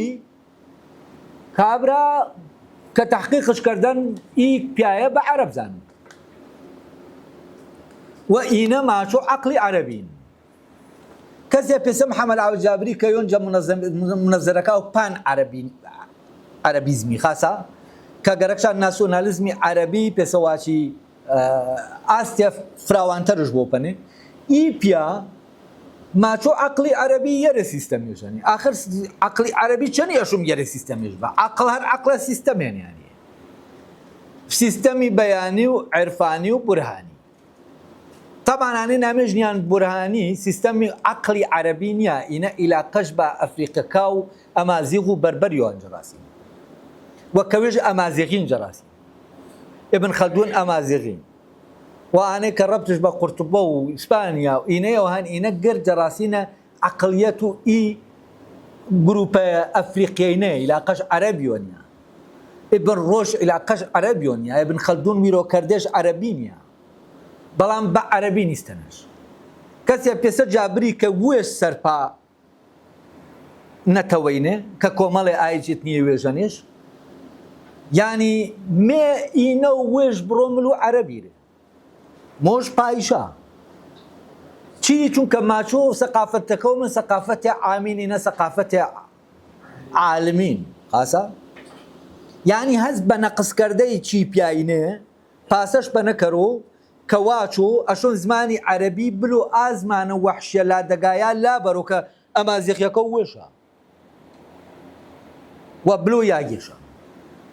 S1: کابرا کە تحقیقش کردن ئی پیایە بە عەرەب زان و ئینە ماچۆ عەقلی عەرەبین کەسێ پێسە محەمەد عەوجابری کە یۆنجە منەزەرەکە و پان عەرەبیزمی خاسە کە گەرەکشان ناسیۆنالیزمی عەرەبی پێسەواچی ئاستێ فراوانتەرش بۆ پەنێ ئی پیا ماچۆ عەقلی عەرەبی یەرە سیستەمیشانی ئاخر عەقلی عەرەبی چەند یەشم یەرە سیستەمیش بە عەقڵ هەر عەقڵە سیستەمێنیانی سیستەمی بەیانی و عێرفانی و بورهانی طبعاً نامێ ژنیان بورهانی سیستەمی عەقلی عەرەبی نییە ئینە ئیلاقەش بە ئەفریقەکا و ئەمازیغ و بەربەریەوە ئەنجەڕاسی وەکەوێژ ئەمازیغین جەڕاسی ابن خەلدون ئەمازیغین وانەی کە ڕەبتش بە قورتوبە و ئیسپانیا و ئینەیەوە هەن ئینە گەر جەڕاستینە عەقڵیەت و ئی گروپە ئەفریقیینە ئیلاقەش عەرەبیۆ نیە ابن ڕۆژ ئیلاقەش عەرەبیۆ نیە ابن خەلدون میرۆکەردێش عەرەبی نییە بەڵام بە عەرەبی نیستەنەش کەسێ پێسە جابری کە وێش سەرپا نەتەوەینێ کە کۆمەڵێ ئایجێت نییە وێژەنێش یعنی مێ ئینە و وێژ بڕۆ مل و عەرەبیرێ مۆژ پایشا چی چونکە ماچۆ سەقافەتەکە و من سەقافەتێ عامینینە سەقافەتێ عالمین خاسە یعنی هەز بە نەقسکردەی چی پیاینێ پاسەش بە نەکەرۆ کە واچۆ ئەشۆن زمانی عەرەبی بلو ئازمانە وەحشیە لا دەگایە لا بەرۆ کە ئەمازیغیەکە و وێشە و بلو یاگێشە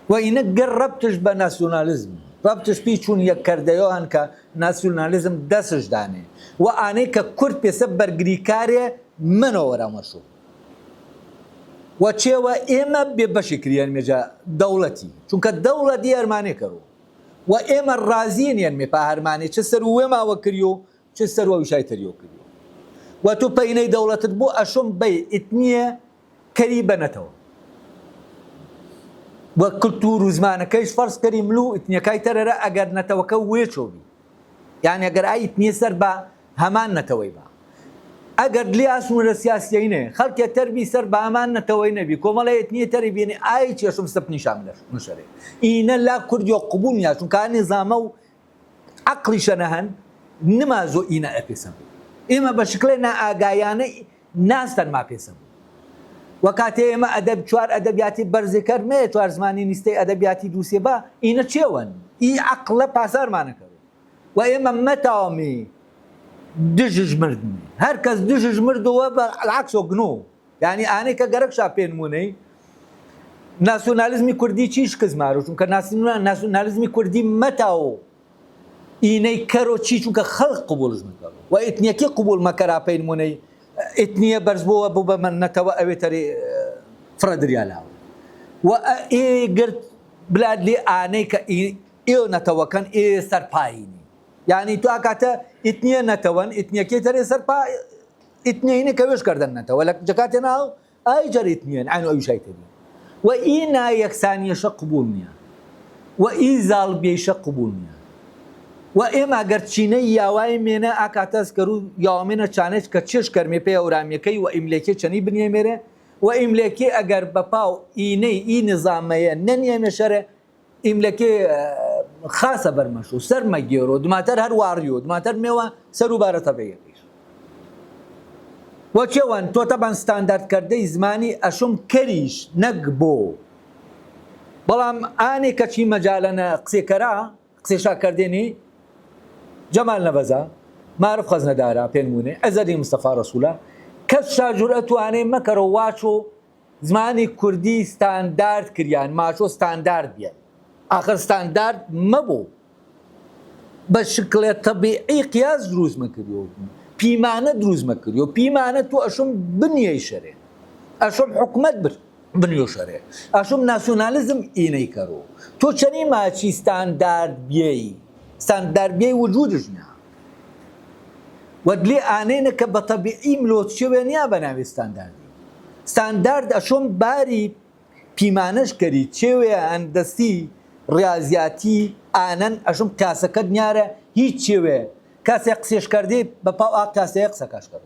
S1: و ئینە گەر ڕەبتش بە ناسیۆنالیزم ڕەبتش پێی چوون یەککردەیەوان کە ناسیۆنالیزم دەستش دانێ و ئانەی کە کورد پێسە بەرگریکارێ منەوە وەرەمەشوو و چێوە ئێمە بێ بەشی کریان مێجا دەوڵەتی چونکە دەوڵەتی هەرمانێ کەڕوو و ئێمە ڕازین یان مێ پا هەرمانێ چه سەر وێماوە کریۆ چه سەر وەویشای تەریۆ کردو و تو پەینەی دەوڵەتت بۆ ئەشۆم بەی ئیتنیە کەری بەنەتەوە و کلتور و زمانەکەیش فەرز کەری ملو ئیتنیەکای تەرەرە ئەگەر نەتەوەکە وێچۆبی یعنی ئەگەر ئای ئیتنیە سەر بە هەمان نەتەوەی بە ئەگەر لێ ئاسوونە سیاسیینێ خەڵکێ تەربی سەر بە هەمان نەتەوەی نەبی کۆمەڵە ئیتنیە تەری بێنێ ئای چێشم سەپنی شاملەش نشەرێ ئینە لا کوردیۆ قبول نیە چونکە نظامە و عەقلیشەنە هەن نمازۆ ئینە ئەپێسم ئێمە بە شکلێ نائاگایانە ناستەن ما پێسم وەکاتێ ئێمە ئەدەب چوار ئەدەبیاتی بەرزێکەر مێ چوار زمانی نیستەی ئەدەبیاتی دووسێ بە ئینە چێوەن ئی عەقڵە پاسارمانەکەن و ئێمە مەتاوەمی دژش مردن هەر کەس دژش مردەوە بە عەکسۆ گنۆ یعنی ئانەی کە گەرەکشا پێنمونەی ناسیۆنالیزمی کوردی چیش کزمارۆ چونکە ناسیۆنالیزمی کوردی مەتاوە ئینەی کەرۆ چی چونکە خەڵق قبوڵش مەکەڕ و ئیتنیەکی قبول مەکەرا پێنمونەی ئیتنیە بەرز بۆوە بوو بە من نەتەوە ئەوێتەری فرەدریالاوە و ئێگرت بلاد لێ ئانەی کە ئێو نەتەوەکەن ئێ سەرپایینی یعنی تو ئاکاتە ئیتنیە نەتەوەن ئیتنیەکەی تەرێ سەرپا ئیتنیەینە کە وێش کردن نەتەوە لە جەکاتێ ناو ئای جەر ئیتنیەن ئەین ئەویشای تەبی و ئی نایەکسانیەشە قبول نییە و ئی زاڵبێشە قبول نییە و ئێمە گەر چینەی یاوای مێنە ئاکاتەسکەر و یاوامێنە چانێت کە چێش کەرمێ پێ ئەورامیەکەی و ئیملێکی چەنی بنیێ مێرە و ئیملێکی ئەگەر بەپاو ئینەی ئی نظامەیە نەنیێمێ شەرە ئیملەکێ خاسە بەرمەش و سەرمە گێڕۆ دوماتەر هەر واڕیۆ دوماتەر مێوە سەر و بارەتە بەیەکیش وچێوان تۆ تەبان ستانداردکردەی زمانی ئەشم کەریش نەک بۆ بەڵام ئانێ کەچی مەجالەنە قسێکەرا قسێشاکردێنی جەمال نەبەزە معرف خەزنەدارە پێنمونێ ئەزەدی مستەفا ڕەسوولە کەس شاجورئە توانێ مەکەرەوە واچۆ زمانی کوردی ستاندارد کریان ماچۆ ستاندارد بیە ئاخر ستاندارد مەبوو بە شکلێت تەبیعی قیاس دروست مەکردیەوە پیمانە دروست مەکردیەوە پیمانە تو ئەشم بنیەی شەرێ ئەشم حکومەت بنیۆ شەرێ ئەشم ناسیۆنالیزم ئینەی کەرۆ تۆ چەنی ماچی ستاندارد بیەی وجودش نیە وەدلێ ئانێنە کە بە تەبیعی ملۆت شێوێ نیە بە ناوێ ستاندارد ئەشم باری پیمانەش کەری چێوێ هەندەستی ڕاضیاتی ئانەن ئەشم کاسەکە نیارە هیچ چێوێ کاسێ قسێشکردێ بە پاو ئا کاسەیە قسەکەشکەڕ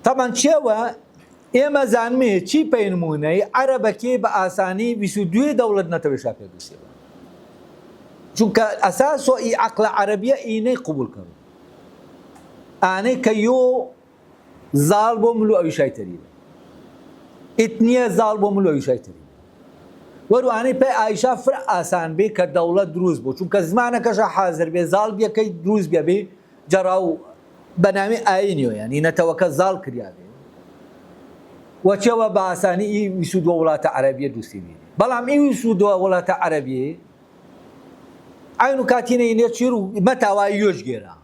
S1: تەمان چێوە ئێمە زانمێ چی پێنمونەی عەرەبەکێ بە ئاسانی 22 دەوڵەت نەتەوێشا پێدووسێەوە چونکە ئەساسۆئی عەقڵە عەرەبیە ئینەی قبول کەڕ ئانەی کە یۆ زاڵ بۆ ملو ئەویشای تەریبە ئیتنیە زاڵ بۆ ملو ئەویشای تەریبە وەروانەی پێی ئایشا فر ئاسان بێ کە دەوڵەت دروست بوو چونکە زمانەکەشە حازر بێ زاڵ بیەکەی دروست بێ بێ جەڕا و بەناوی ئاینیۆ یانی نەتەوەکە زاڵ کریا بێ وەچەوە بە ئاسانی ئی 22 وڵاتە عەرەبیە دروستی بێ بەڵام ئی 22 وڵاتە عەرەبیە عین و کاتینەی چیر و مەتاوای یۆش گێرا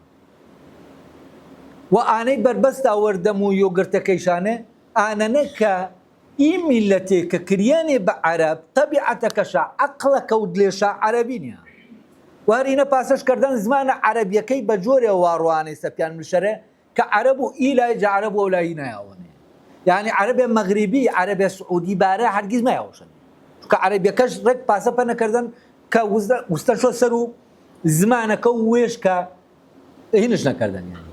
S1: و ئانەی بربەستا وەردەم و یۆگرتەکەیشانە ئانەنە کە ئی میلەتێ کە کریانێ بە عەرەب تەبیعەتەکەشە عەقڵەکە و دلێشە عەرەبی نییە وارینە پاسەشکردن زمانە عەرەبیەکەی بە جۆرێ واڕوانەی سەپیان مشەرە کە عەرەب و ئی لای جە عەرەب و لای نایاوەنێ یعنی عەرەبێ مەغریبی عەرەبێ سعودی بارە هەرگیز مایاوەشن چونکە عەرەبیەکەش ڕێک پاسە پە نەکردن کە وستەشۆ سەر و زمانەکە و وێش کە هینش نەکردن یانی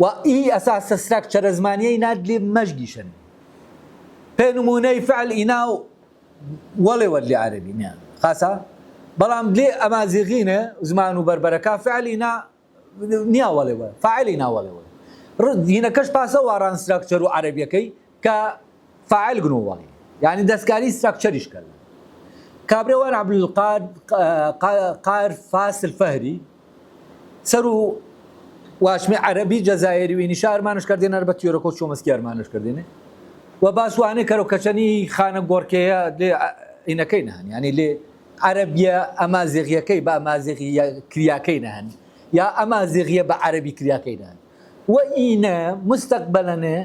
S1: و ئی ئەساسە ستراکچەرە زمانیەی نادلێ مەژگیشن پێنمونەی فعل ئینا و وەڵێ وەدلی عەرەبی نییە خاسە بەڵام لێ ئەمازیغینە زمان و بربەرەکە فعل ئینا نییە وەڵێوە فاعل ئینا وەڵێوە دینەکەش پاسە واران ستراکچەر و عەرەبیەکەی کە فاعل گنۆوەڵی یعنی دەستکاری ستراکچەریش کرد کابرێوان عەبدولقادر فاس الفەهری سەر و واشمی عەرەبی جەزایری وینی شارمانش کردێنە بە تیۆرەکە و چۆمەسکی ئەرمانش کردێنە و باسوانەی کەرەوکەچەنی خانە گۆڕکەیە لێ ئینەکەی نهان ینی لێ عەرەبیە ئەمازیغیەکەی بە ئەمازیغی کریاکەی نهان یا ئەمازیغیە بە عەرەبی کریاکەی نهان و ئینە مستەقبەلەنە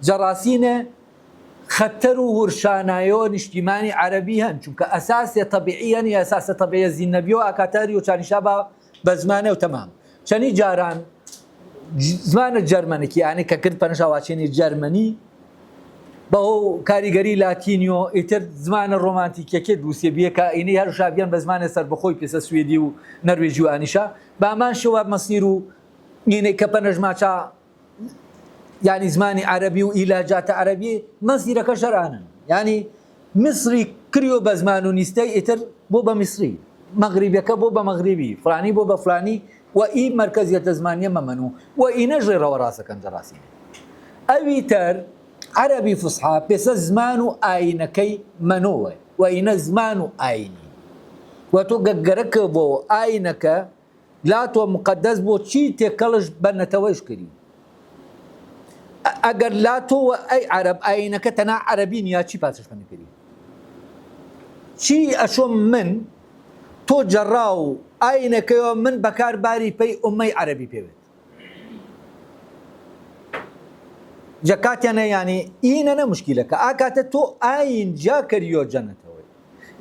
S1: جەڕاسینە خەتەر و هورشانایۆ نیشتیمانی عەرەبی هەن چونکە ئەساسێ تەبیعیەن یا ئەساسە تەبیعە زینەبیۆ ئاکاتاری و چانیشا بە زمانە و تەمام چەنی جاران زمانە جەرمەنێکی ئانێ کە کرد پەنەشاواچێنی جەرمەنی بەهۆ کاریگەری لاتینیۆ ئیتر زمانە ڕۆمانتیکەکێ دووسێ بیە کە ئینەی هەر شابیان بە زمانە سەربەخۆی پێسە سوێدی و نەروێژی و ئانیشا بامان شەوە مەسیر و ئینەی کە پەنەژماچا یعنی زمانی عەرەبی و ئیلاجاتە عەرەبی مەسیرەکە شەرانن یعنی میسری کریۆ بە زمان و نیستەی ئیتر بۆ بە میسری مەغریبیەکە بۆ بە مەغریبی فلانی بۆ بە فلانی و ئی مەرکەزیەتە زمانیە مەمەنوو و ئینە ژێرەوە ڕاستەکەن جەڕاستی ئەوی تر عەرەبی فوسحا پێسە زمان و ئاینەکەی مەنۆوە و ئینە زمان و ئاینی و تۆ گەگەرەکە بۆ ئاینەکە لا تۆ مقەدەس بۆ چی تێکەڵش بە نەتەوەیش کردی ئەگەر لا تۆوە ئەی عەرەب ئاینەکە تەنا عەرەبی نیە چی پاسەشکەنی کردی چی ئەشۆم من تۆ جەڕا و ئاینەکەیەوە من بەکارباری پێی ئومەی عەرەبی پێوێت جەکاتیانە ینی ئینە نە مشکیلەکە ئاکاتە تۆ ئاین جا کەریۆ جەنەتەوەی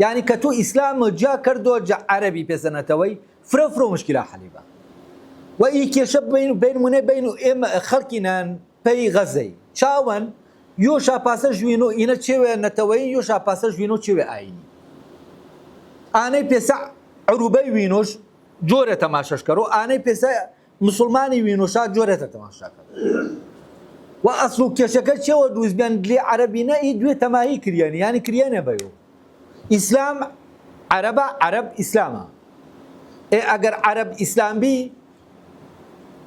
S1: یعنی کە تۆ ئیسلامە جا کردۆ جە عەرەبی پێزەنەتەوەی فرۆ مشکیلا حەلیبە و ئی کێشە بینمونێ بین و ئێمە خەڵکینان پێی غەزەی چاوەن یۆ شاپاسە ژوین و ئینە چێوێ نەتەوەی یۆ شاپاسە ژوین و چێوێ ئاینی ئانەی پێسە عروبەی وینۆش جۆرە تەماشەشکەر و ئانەی پێسە مسلمانی وینۆشا جۆرێتە تەماشاکەر و ئەسڵ و کێشەکە چێوە دروستبیان لێ عەرەبینە ئی دوێ تەمایی کریانی ینی کریانە بەیۆ ئیسلام عەرەبە عەرەب ئیسلامە ئەگەر عەرەب ئیسلامبی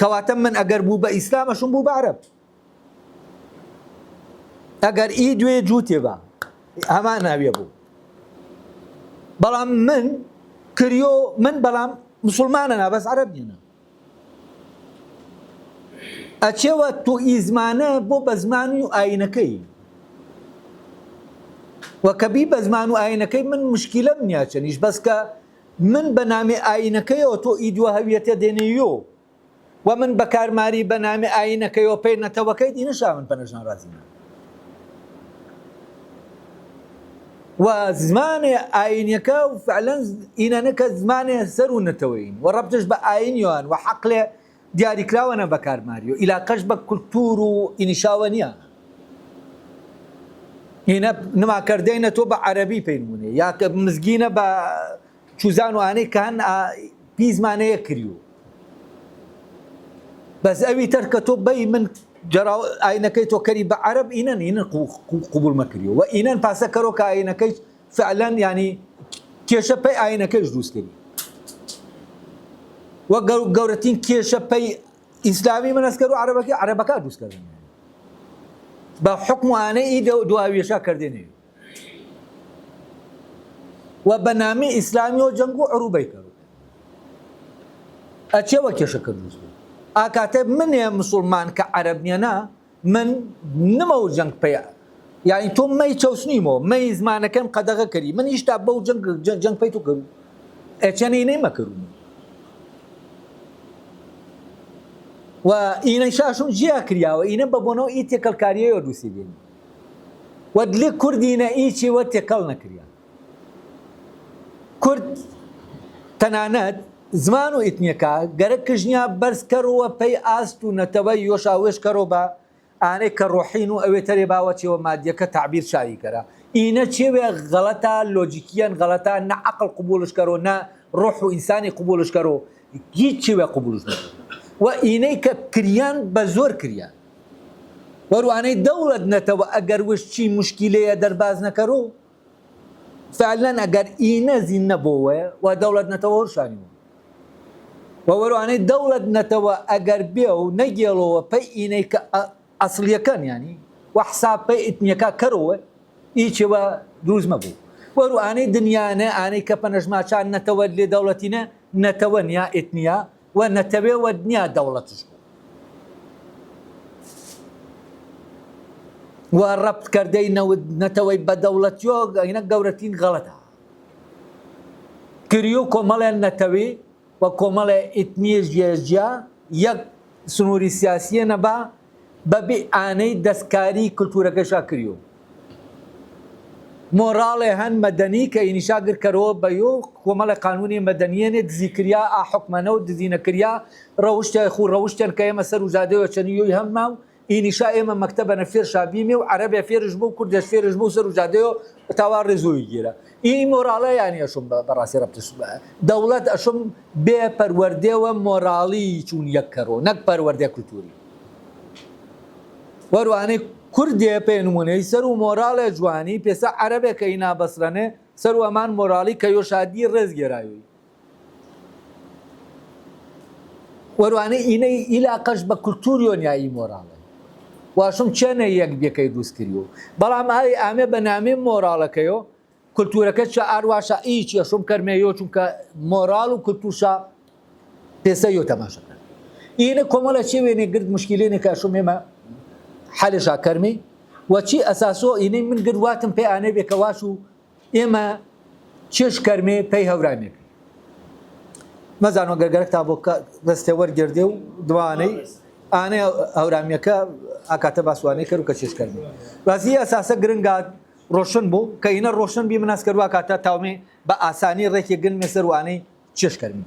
S1: کەواتە من ئەگەر بوو بە ئیسلام ئەشم بوو بە عەرەب ئەگەر ئی دوێ جووتێ بە هەمان ناویە بوو بەڵام من کریۆ من بەڵام مسلمانە نا بەس عەرەب نیە ئەچێوە تۆ ئیزمانە بۆ بە زمانی و ئاینەکەی وەکەبی بە زمان و ئاینەکەی من مشکلەم نیە چەنیش بەس کە من بە نامی ئاینەکەیەوە تۆ ئیدوە هەویەتە دێنەیۆ و من بەکارماری بە نامی ئاینەکەیەوە پێی نەتەوەکەیت ئینەشا من پەنەژان ڕازینە و زمانێ ئاینەکە و فعلەن ئینەنەکە زمانێ سەر و نەتەوەین و ڕەبتش بە ئاینیان و حەقلێ دیاریکراوەنە بەکارماریەوە ئیلاقەش بە کولتور و ئینیشاوە نییە هینە نماکردینە تۆ بە عەرەبی پێینمونێ یا کە مزگینە بە چوزان و ئانەی کە هەن پی زمانەیە کریوە بەس ئەوی تەر کە تۆ بەی من ئاینەکەی تۆ کەری بە عەرەب ئینەن قبول مەکریەوە و ئینەن پاسە کەرۆ کە ئاینەکەی فعلەن ینی کێشە پێی ئاینەکەیش دروست کردی وە گەورەترین کێشە پێی ئیسلامی منەسکەر و عەرەبەکە دروستکردن بە حکم وانەی دواویێشا کردێنێ و بە نامی ئیسلامی و جەنگ و عروبەی کرد ئەچێوە کێشەکە دروست بوو ئاکاتە منێ مسلمان کە عەرەب نیەنا من نمە و جەنگ پێە یعنی تۆ مەی چەوسنیمەوە مەی زمانەکەم قەدەغە کردی من هیچتا بەو جەنگ پێی تو کرد ئەچەنەی نەیمەکردم و ئینەی شاشم جیا کریاوە ئینە بە بۆنەوە ئی تێکەڵکاریەوە دووسی بێن و دلێ کوردینە ئیچی وە تێکەڵ نەکریا کورد تەنانەت زمان و ئیتنیەکە گەرە کژنیا بەرزکەرەوە پێی ئاست و نەتەوەی یۆشاوێش کەرەوە بە ئانەی کە ڕۆحین و ئەوێ تەرێ باوەچێوە مادیەکە تعبیر شاری کەرە ئینە چێوێ غەڵەتە لۆجیکیان غەڵەتە نە عەقڵ قبولش کەرەوە نە ڕۆح و ئینسانی قبولش کەرەوە هیچ چێوێ قبولش نەکەرەوە و ئینەی کە کریان بە زۆر کریان وەروانەی دەوڵەت نەتەوە ئەگەر وشتی مشکلەیە دەرباز نەکەرۆ فعلەن ئەگەر ئینە زین نەبووە و دەوڵەت نەتەوە هەرشانیوە و وەروانەی دەوڵەت نەتەوە ئەگەر بێ و نەگێڵەوە پەی ئینەی کە ئەسڵیەکەن ینی و حساب پەی ئیتنیەکە کەرەوە هیچەوە دروست مەبوو وەروانەی دنیانە ئانەی کە پەنەژماچان نەتەوە لێ دەوڵەتینە نەتەوە نیا ئیتنیا و نەتەوێوە دنیا دەوڵەتش و ڕەبتکردەی نەتەوەی بە دەوڵەتیۆ ئینە گەورەترین غەڵەتە کریۆ کۆمەڵێن نەتەوی و کۆمەڵێ ئیتنیە ژێژیا یەک سنووری سیاسیە نەبا بەبێ ئانەی دەستکاری کولتورەکەشا کریۆ مۆراڵێ هەن مەدەنی کە ئینیشاگر کەرەوە بەیۆ کۆمەڵە قانونی مەدەنیێنێ دزیکریا ئاحکمانە و دزینەکریا ڕەوشتە خو ڕەوشتێن کە ئێمە سەر و جادەوە چەنیۆی هەمما و ئینیشا ئێمە مەکتەبە فێر شابیمێ و عەرەبێ فێرش بوو کوردێش فێرش بوو سەر و جادەوە تاوا ڕێزۆی گیرە ئینی مۆراڵە یانی ئەشم بەڕاستی ڕەبتش دەوڵەت ئەشم بێ پەروەردێوە مۆراڵی چوون یەک کەرەوە نەک پەروەردێ کولتوری وەروانەی کوردێ پێ نمونەی سەر و مۆراڵێ جوانی پێسە عەرەبێکە ئینا بەسرەنێ سەر و ئەمان مۆراڵی کە یۆشادی ڕێز گێرایوی وەروانەی ئینەی ئیلاقەش بە کولتوریۆنیایی مۆراڵە واشم چێنە یەک بێکەی دروست کردیەوە بەڵام ئای ئامێ بە نامێ مۆراڵەکەیەوە کولتورەکە چە ئارواشە ئیچ یەشم کەرمێیۆ چونکە مۆراڵ و کولتورشا پێسە یۆ تەماشەکە ئینە کۆمەڵە چێ وێنێ گرت مشکلێنێ کە شم ئێمە حەلشا کەرمی وەچی ئەساسۆ ئینەی من گرواتم پێی ئانەی بێکەواش و ئێمە چێش کەرمێ پێی هەورامێک مەزانۆ گەرگەرەک تا بۆ دەستێ وەرگردێ و دوانەی ئانەی هەورامیەکە ئاکاتە باسوانەی کرد و کە چێش کەرمی بازی ئەساسە گرنگات ڕۆشن بوو کە ئینە ڕۆشن بی مناس کردووە کاتە تاومێ بە ئاسانی ڕێکی گن مێسەر وانەی چێش کەرمی